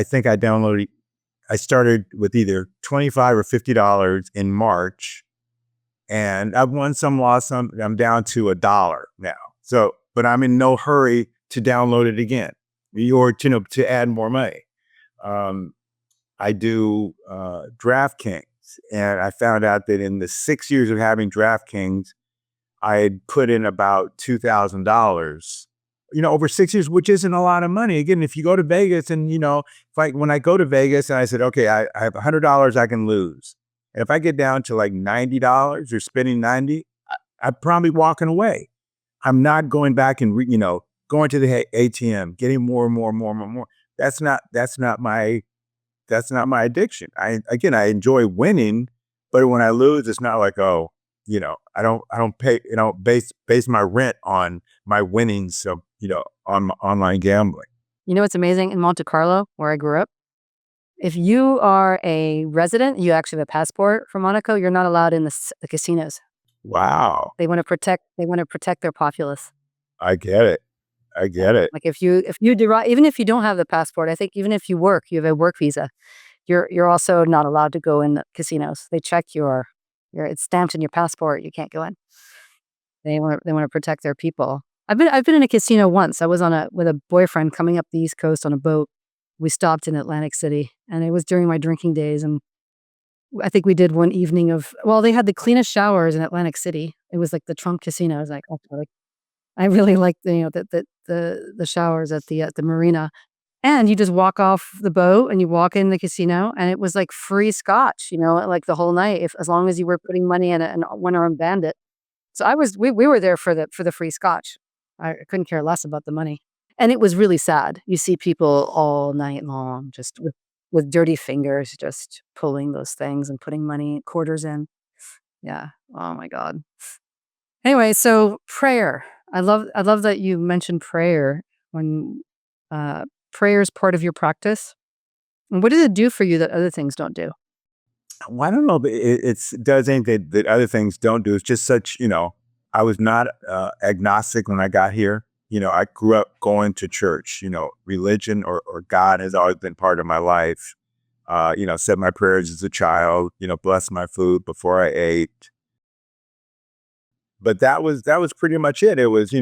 think I started with either $25 or $50 in March, and I've won some, lost some. I'm down to $1 now. So, but I'm in no hurry to download it again, or to add more money. I do DraftKings, and I found out that in the 6 years of having DraftKings, I had put in about $2,000, over 6 years, which isn't a lot of money. Again, if you go to Vegas and, when I go to Vegas and I said, okay, I have $100 I can lose. And if I get down to like $90 or spending 90, I'm probably walking away. I'm not going back and, going to the ATM, getting more and more and more and more. That's not my addiction. I enjoy winning, but when I lose, it's not like, oh, I don't pay, base my rent on my winnings of, on online gambling. What's amazing in Monte Carlo, where I grew up? If you are a resident, you actually have a passport for Monaco, you're not allowed in the casinos. Wow. They want to protect their populace. I get it. Like if you derive, even if you don't have the passport, I think even if you work, you have a work visa, you're also not allowed to go in the casinos. They check it's stamped in your passport. You can't go in. They want to protect their people. I've been in a casino once. I was with a boyfriend coming up the East Coast on a boat. We stopped in Atlantic City, and it was during my drinking days. And I think we did one evening they had the cleanest showers in Atlantic City. It was like the Trump casino. I was like, oh, I really liked the showers at the marina. And you just walk off the boat and you walk in the casino, and it was like free scotch, like the whole night, as long as you were putting money in an one-armed bandit. So we were there for the free scotch. I couldn't care less about the money. And it was really sad. You see people all night long just with dirty fingers just pulling those things and putting quarters in. Yeah. Oh my God. Anyway, so prayer. I love that you mentioned prayer when prayer is part of your practice. And what does it do for you that other things don't do? Well, I don't know, but it does anything that other things don't do. It's just such, I was not agnostic when I got here. I grew up going to church. Religion or God has always been part of my life. Said my prayers as a child. Blessed my food before I ate. But that was pretty much it. It was,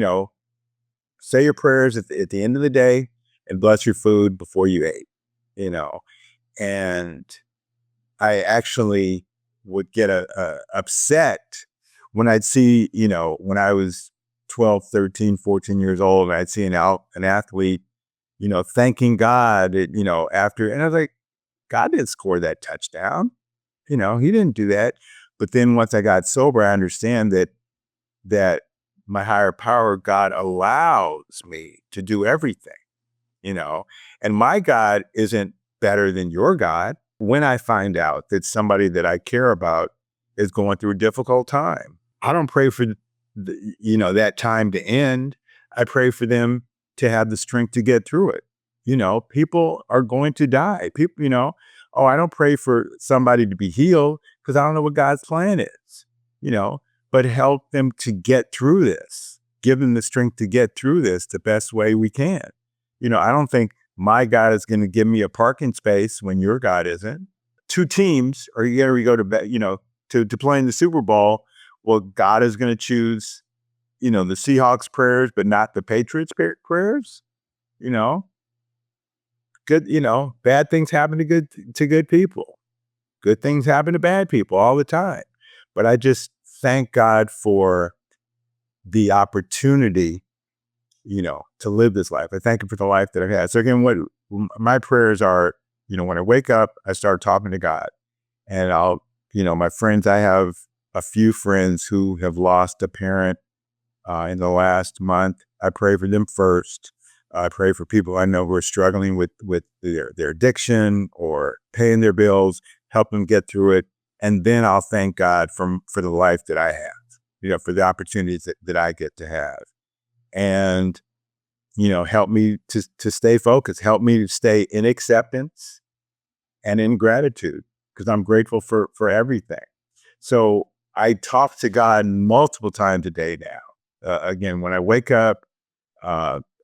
say your prayers at the end of the day and bless your food before you ate. You know, and I actually would get upset when I'd see, when I was 12, 13, 14 years old, and I'd see an athlete, thanking God, after, and I was like, God didn't score that touchdown. He didn't do that. But then once I got sober, I understand that my higher power, God, allows me to do everything, you know, and my God isn't better than your God. When I find out that somebody that I care about is going through a difficult time, I don't pray for that time to end. I pray for them to have the strength to get through it. People are going to die. People, I don't pray for somebody to be healed because I don't know what God's plan is, but help them to get through this. Give them the strength to get through this the best way we can. I don't think my God is going to give me a parking space when your God isn't. Two teams, or we go to play in the Super Bowl. Well, God is going to choose, the Seahawks prayers, but not the Patriots prayers. Good. Bad things happen to good people. Good things happen to bad people all the time. But I just thank God for the opportunity to live this life. I thank him for the life that I've had. So again, what my prayers are, when I wake up, I start talking to God, and my friends, I have a few friends who have lost a parent in the last month. I pray for them first. I pray for people I know who are struggling with their addiction or paying their bills, help them get through it. And then I'll thank God for the life that I have, for the opportunities that I get to have. And, help me to stay focused, help me to stay in acceptance and in gratitude, because I'm grateful for everything. So I talk to God multiple times a day now. Again, when I wake up,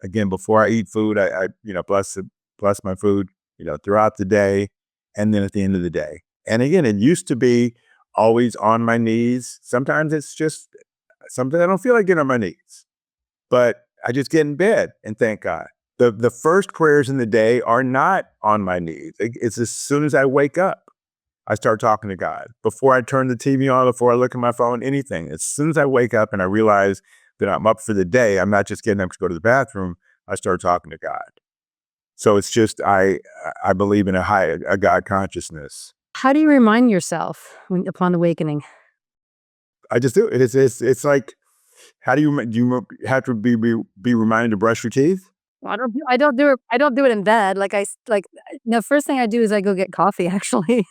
again, before I eat food, I bless my food, throughout the day, and then at the end of the day. And again, it used to be always on my knees. Sometimes it's just something I don't feel like getting on my knees, but I just get in bed and thank God. The first prayers in the day are not on my knees. It's as soon as I wake up, I start talking to God. Before I turn the TV on, before I look at my phone, anything. As soon as I wake up and I realize that I'm up for the day, I'm not just getting up to go to the bathroom, I start talking to God. So it's just, I believe in a God consciousness. How do you remind yourself upon awakening? I just do it. It's like, how do you have to be reminded to brush your teeth? I don't do it in bed. The first thing I do is I go get coffee, actually.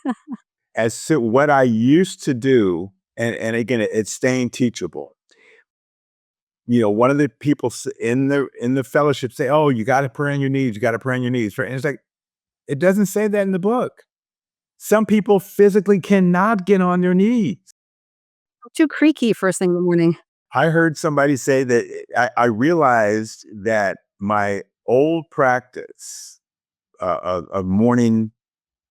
What I used to do, and again, it's staying teachable. One of the people in the fellowship say, "Oh, you got to pray on your knees. You got to pray on your knees." And it's like, it doesn't say that in the book. Some people physically cannot get on their knees. Too creaky first thing in the morning. I heard somebody say that I realized that my old practice of morning,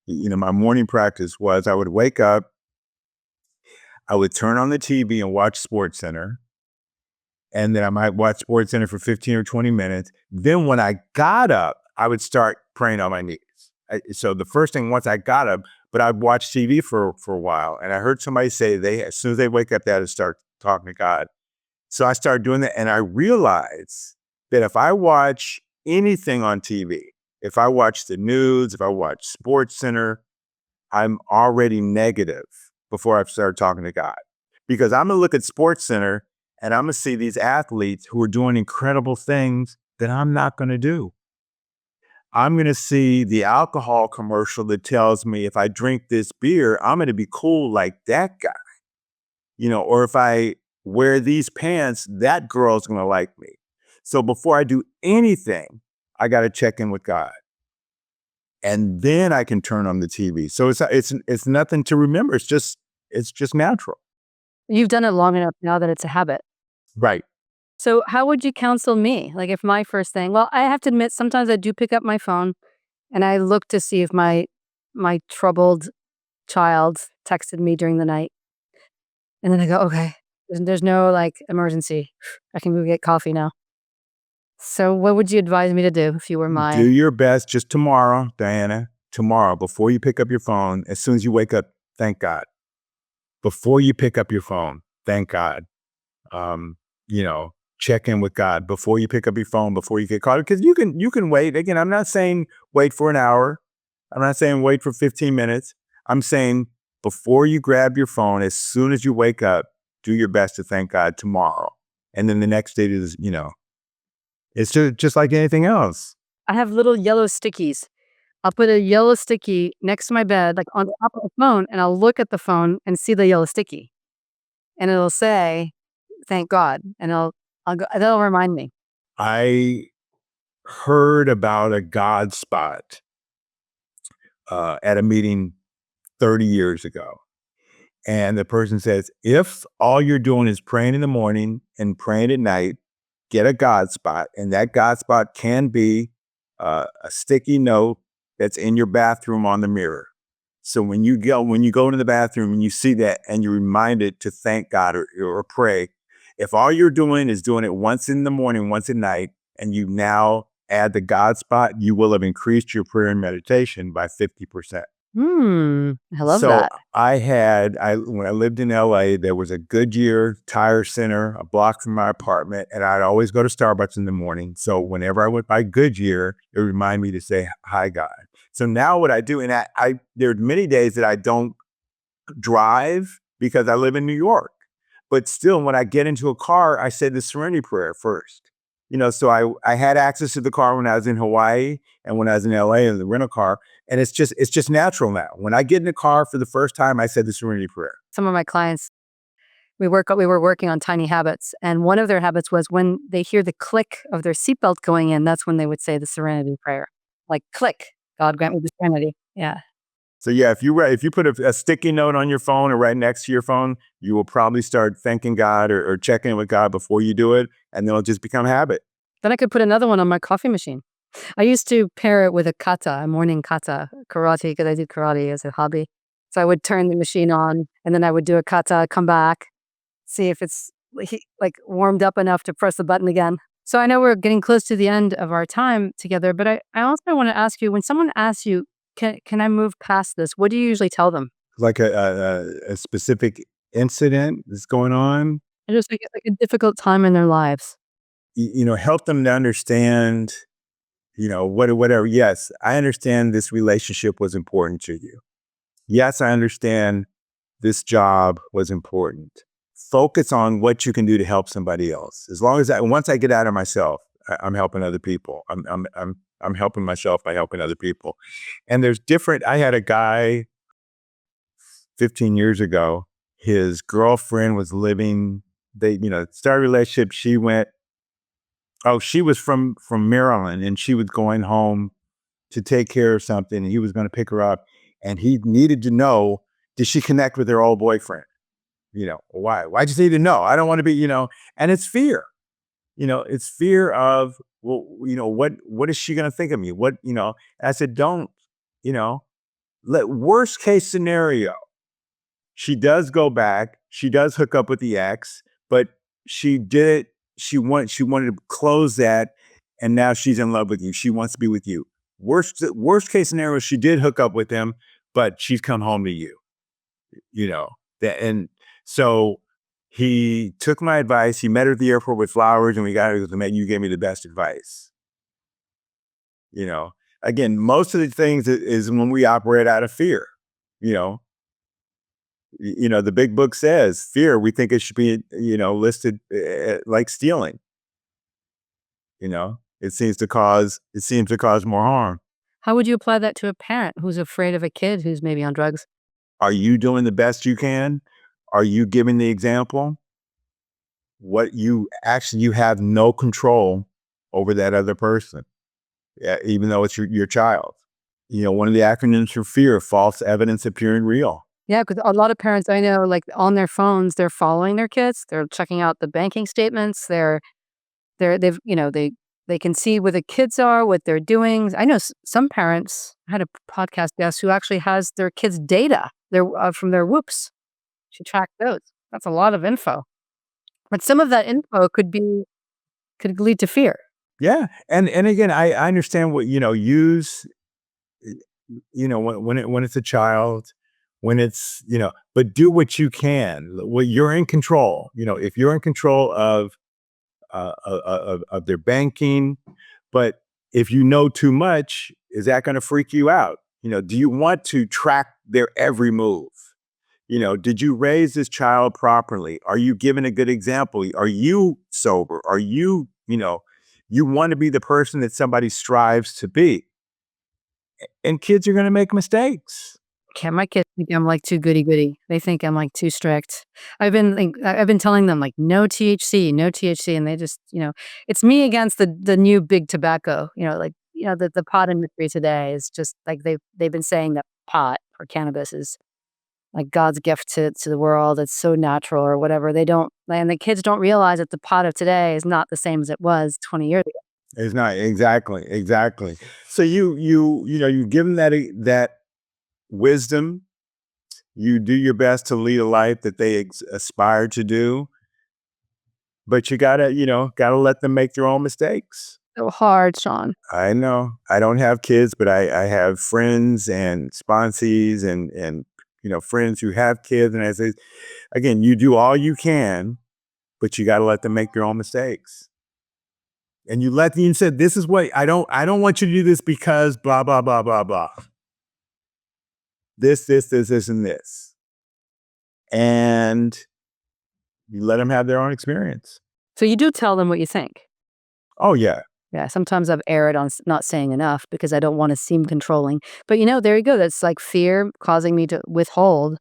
my morning practice was I would wake up, I would turn on the TV and watch Sports Center. And then I might watch Sports Center for 15 or 20 minutes. Then when I got up, I would start praying on my knees. So the first thing, once I got up, but I'd watch TV for a while. And I heard somebody say as soon as they wake up, they had to start talking to God. So I started doing that. And I realized that if I watch anything on TV, if I watch the news, if I watch Sports Center, I'm already negative before I start talking to God. Because I'm going to look at Sports Center and I'm going to see these athletes who are doing incredible things that I'm not going to do. I'm going to see the alcohol commercial that tells me if I drink this beer, I'm going to be cool like that guy. Or if I wear these pants, that girl's going to like me. So before I do anything, I got to check in with God. and then I can turn on the TV. So it's nothing to remember. It's just natural. You've done it long enough now that it's a habit. Right. So how would you counsel me? Like if my first thing, well, I have to admit sometimes I do pick up my phone and I look to see if my troubled child texted me during the night. And then I go, okay, there's no like emergency. I can go get coffee now. So what would you advise me to do if you were Do my your best just tomorrow, Diana. Tomorrow, before you pick up your phone, as soon as you wake up, thank God. Before you pick up your phone, thank God. Um, you know, check in with God before you pick up your phone, before you get caught. Because you can wait. Again, I'm not saying wait for an hour. I'm not saying wait for 15 minutes. I'm saying before you grab your phone, as soon as you wake up, do your best to thank God tomorrow. And then the next day is, it's just like anything else. I have little yellow stickies. I'll put a yellow sticky next to my bed, like on top of the phone, and I'll look at the phone and see the yellow sticky. And it'll say, thank God. And I'll go, that'll remind me. I heard about a God spot at a meeting 30 years ago. And the person says, if all you're doing is praying in the morning and praying at night, get a God spot. And that God spot can be a sticky note that's in your bathroom on the mirror. So when you go into the bathroom and you see that and you're reminded to thank God or pray, if all you're doing is doing it once in the morning, once at night, and you now add the God spot, you will have increased your prayer and meditation by 50%. I love So that. when I lived in LA, there was a Goodyear tire center a block from my apartment, and I'd always go to Starbucks in the morning. So whenever I went by Goodyear, it would remind me to say, hi, God. So now what I do, and there are many days that I don't drive because I live in New York. But still, when I get into a car, I say the Serenity Prayer first. So I had access to the car when I was in Hawaii and when I was in LA in the rental car. And it's just natural now. When I get in the car for the first time, I said the Serenity Prayer. Some of my clients, we were working on tiny habits. And one of their habits was when they hear the click of their seatbelt going in, that's when they would say the serenity prayer. Like click, God grant me the serenity. Yeah. So yeah, if you put a sticky note on your phone or right next to your phone, you will probably start thanking God or checking in with God before you do it, and then it'll just become habit. Then I could put another one on my coffee machine. I used to pair it with a kata, a morning kata, karate, because I did karate as a hobby. So I would turn the machine on and then I would do a kata, come back, see if it's like warmed up enough to press the button again. So I know we're getting close to the end of our time together, but I also want to ask you, when someone asks you, can I move past this? What do you usually tell them? Like a specific incident that's going on, And just like a difficult time in their lives. help them to understand, whatever. Yes, I understand this relationship was important to you. Yes, I understand this job was important. Focus on what you can do to help somebody else. As long as once I get out of myself, I'm helping other people. I'm helping myself by helping other people. And I had a guy 15 years ago. His girlfriend was living, they, started a relationship. She was from Maryland and she was going home to take care of something and he was going to pick her up and he needed to know, did she connect with her old boyfriend? Why? I just need to know. I don't want to be, and it's fear. It's fear of, well, what is she going to think of me? And I said, don't, you know, worst case scenario, she does go back, she does hook up with the ex, but she did, she wanted to close that. And now she's in love with you. She wants to be with you. Worst case scenario, she did hook up with him, but she's come home to you, you know, and so he took my advice. He met her at the airport with flowers and we got her to make, you gave me the best advice. Again, most of the things is when we operate out of fear, you know, the big book says fear, we think it should be, listed like stealing, it seems to cause more harm. How would you apply that to a parent who's afraid of a kid who's maybe on drugs? Are you doing the best you can? Are you giving the example? You have no control over that other person, yeah, even though it's your child. one of the acronyms for fear, false evidence appearing real. Yeah, because a lot of parents I know, like, on their phones, they're following their kids, they're checking out the banking statements, they've they can see where the kids are, what they're doing. I know some parents. I had a podcast guest who actually has their kids' data, from their whoops. She tracked those. That's a lot of info. But some of that info could lead to fear. Yeah, and again, I understand what use when it's a child, when it's but do what you can. Well, you're in control. If you're in control of their banking, but if you know too much, is that going to freak you out? Do you want to track their every move? Did you raise this child properly? Are you giving a good example? Are you sober? Are you want to be the person that somebody strives to be? And kids are going to make mistakes. Yeah, my kids think I'm, like, too goody goody. They think I'm, like, too strict. I've been telling them, like, "No THC, no THC," and they just, it's me against the new big tobacco, like, the pot industry today is just, like, they've been saying that pot or cannabis is, like, God's gift to the world. It's so natural or whatever. They don't and the kids don't realize that the pot of today is not the same as it was 20 years ago. It's not exactly. So you give them that wisdom. You do your best to lead a life that they aspire to do, but you gotta let them make their own mistakes. So hard, Sean. I know. I don't have kids, but I have friends and sponsees and friends who have kids, and I say again, you do all you can, but you got to let them make their own mistakes. And you said, this is what I don't want you to do this because blah blah blah blah blah. This, and this, and you let them have their own experience. So you do tell them what you think. Oh yeah, Yeah, sometimes I've erred on not saying enough because I don't wanna seem controlling. But, there you go, that's, like, fear causing me to withhold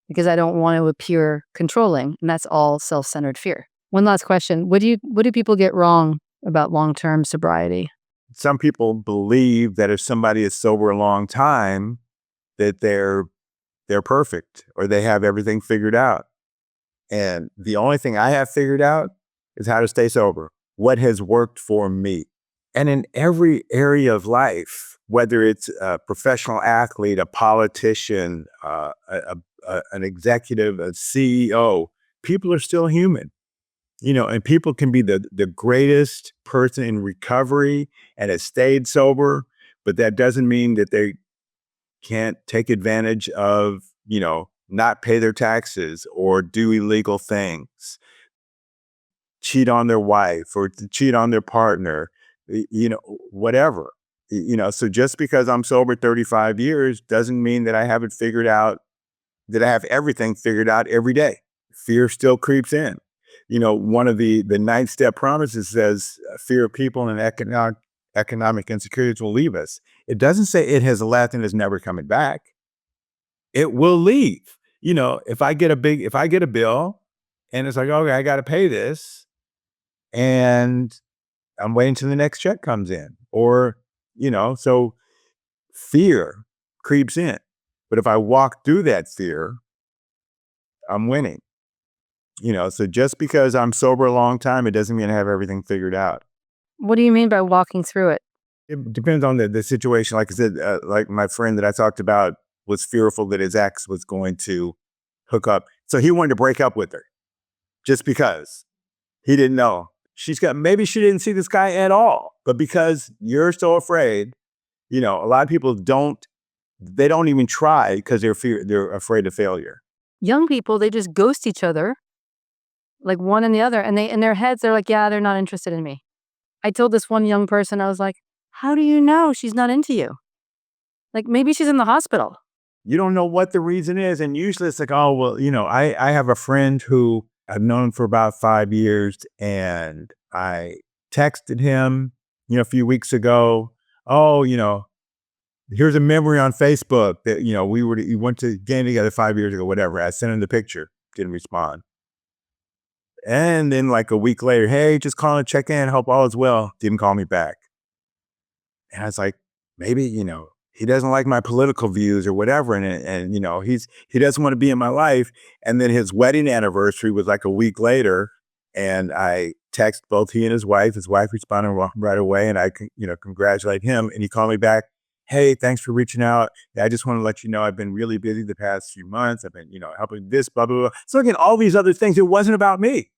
because I don't want to appear controlling, and that's all self-centered fear. One last question, what do people get wrong about long-term sobriety? some people believe that if somebody is sober a long time, that they're perfect or they have everything figured out. And the only thing I have figured out is how to stay sober. What has worked for me. And in every area of life, whether it's a professional athlete, a politician, an executive, a CEO, people are still human. And people can be the greatest person in recovery and has stayed sober, but that doesn't mean that they can't take advantage of, not pay their taxes or do illegal things, cheat on their wife or to cheat on their partner, whatever. So just because I'm sober 35 years doesn't mean that I haven't figured out that I have everything figured out every day. Fear still creeps in. One of the ninth step promises says fear of people and economic insecurities will leave us. It doesn't say it has left and is never coming back. It will leave. If I get a bill and it's like, okay, I got to pay this and I'm waiting till the next check comes in or, so fear creeps in. But if I walk through that fear, I'm winning. So just because I'm sober a long time, it doesn't mean I have everything figured out. What do you mean by walking through it? It depends on the situation. Like I said, like my friend that I talked about was fearful that his ex was going to hook up. So he wanted to break up with her just because he didn't know. Maybe she didn't see this guy at all, but because you're so afraid, a lot of people they don't even try because they're afraid of failure. Young people, they just ghost each other, like one and the other, and in their heads, they're like, "Yeah, they're not interested in me." I told this one young person, I was like, "How do you know she's not into you? Like, maybe she's in the hospital." You don't know what the reason is. And usually it's like, oh, well, I have a friend who I've known for about 5 years and I texted him, a few weeks ago. Oh, here's a memory on Facebook that, we went to game together 5 years ago, whatever. I sent him the picture, didn't respond. And then like a week later, hey, just calling to check in, hope all is well. Didn't call me back. And I was like, maybe, he doesn't like my political views or whatever. And he doesn't want to be in my life. And then his wedding anniversary was like a week later. And I text both he and his wife. His wife responded right away. And I congratulate him. And he called me back. Hey, thanks for reaching out. I just want to let you know I've been really busy the past few months. I've been, helping this, blah, blah, blah. So again, all these other things, it wasn't about me,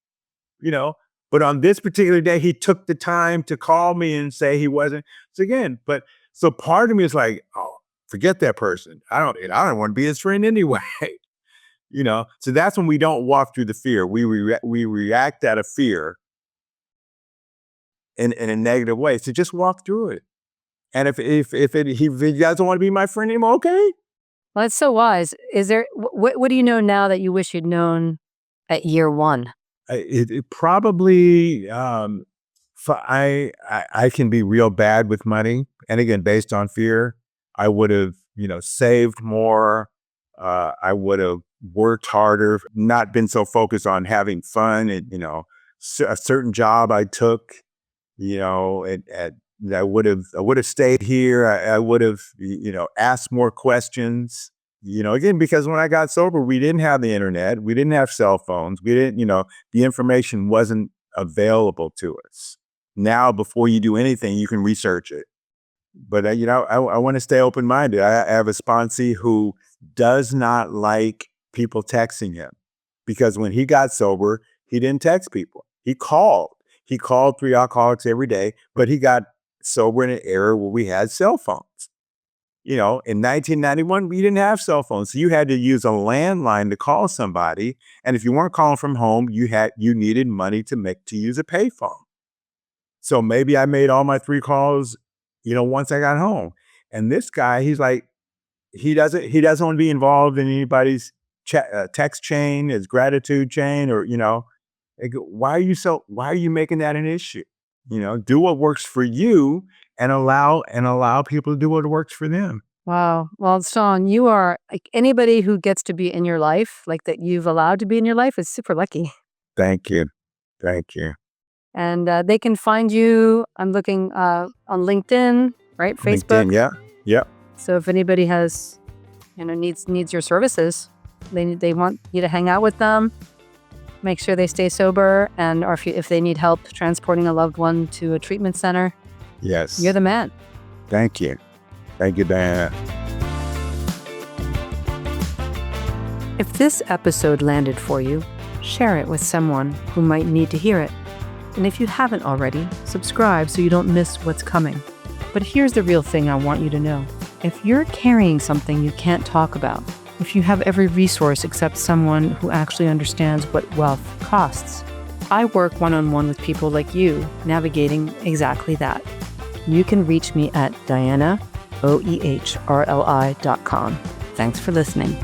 but on this particular day, he took the time to call me and say he wasn't. So part of me is like, oh, forget that person. I don't want to be his friend anyway. So that's when we don't walk through the fear. We react out of fear in a negative way. So just walk through it. And if he doesn't want to be my friend anymore, okay. Well, that's so wise. Is there what do you know now that you wish you'd known at year one? It probably I can be real bad with money, and again, based on fear, I would have saved more. I would have worked harder, not been so focused on having fun. And a certain job I took, I would have stayed here. I would have asked more questions. Again, because when I got sober, we didn't have the internet, we didn't have cell phones, we didn't, the information wasn't available to us. Now, before you do anything, you can research it. But I want to stay open-minded. I have a sponsee who does not like people texting him, because when he got sober, he didn't text people. He called 3 alcoholics every day, but he got sober in an era where we had cell phones. In 1991, we didn't have cell phones. So you had to use a landline to call somebody. And if you weren't calling from home, you needed money to use a payphone. So maybe I made all my 3 calls, once I got home. And this guy, he's like, he doesn't want to be involved in anybody's text chain, his gratitude chain, or, why are you making that an issue? Do what works for you and allow people to do what works for them. Wow. Well, Sean, you are like anybody who gets to be in your life, like that you've allowed to be in your life, is super lucky. Thank you. Thank you. And they can find you, I'm looking on LinkedIn, right? Facebook. LinkedIn, yeah. Yep. So if anybody has, needs your services, they want you to hang out with them, make sure they stay sober, and or if they need help transporting a loved one to a treatment center, yes, you're the man. Thank you. Thank you, Diana. If this episode landed for you, share it with someone who might need to hear it. And if you haven't already, subscribe so you don't miss what's coming. But here's the real thing I want you to know. If you're carrying something you can't talk about, if you have every resource except someone who actually understands what wealth costs, I work one-on-one with people like you navigating exactly that. You can reach me at DianaOehrli.com. Thanks for listening.